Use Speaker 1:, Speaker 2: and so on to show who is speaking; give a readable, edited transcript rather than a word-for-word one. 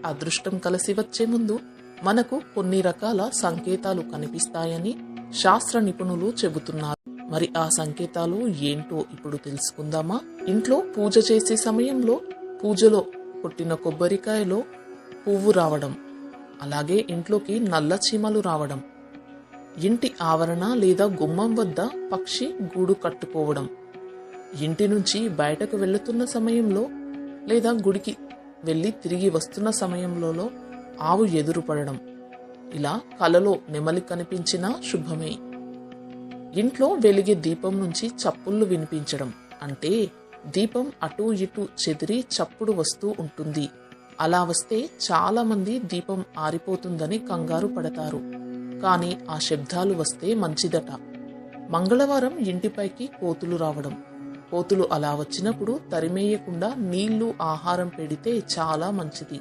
Speaker 1: అదృష్టం కలిసి వచ్చే ముందు మనకు కొన్ని రకాల సంకేతాలు కనిపిస్తాయని శాస్త్ర నిపుణులు చెబుతున్నారు. మరి ఆ సంకేతాలు ఏంటో ఇప్పుడు తెలుసుకుందామా? ఇంట్లో పూజ చేసే సమయంలో పూజలో కొట్టిన కొబ్బరికాయలో పువ్వు రావడం, అలాగే ఇంట్లోకి నల్ల చీమలు రావడం, ఇంటి ఆవరణ లేదా గుమ్మం వద్ద పక్షి గూడు కట్టుకోవడం, ఇంటి నుంచి బయటకు వెళ్తున్న సమయంలో లేదా గుడికి వెళ్లి తిరిగి వస్తున్న సమయంలో ఆవు ఎదురుపడడం, ఇలా కలలో నెమలి కనిపించినా శుభమే. ఇంట్లో వెలిగే దీపం నుంచి చప్పుళ్ళు వినిపించడం, అంటే దీపం అటూ ఇటూ చెదిరి చప్పుడు వస్తూ ఉంటుంది. అలా వస్తే చాలా మంది దీపం ఆరిపోతుందని కంగారు పడతారు. కానీ ఆ శబ్దాలు వస్తే మంచిదట. మంగళవారం ఇంటిపైకి కోతులు రావడం, కోతులు అలా వచ్చినప్పుడు తరిమేయకుండా నీళ్లు ఆహారం పెడితే చాలా మంచిది.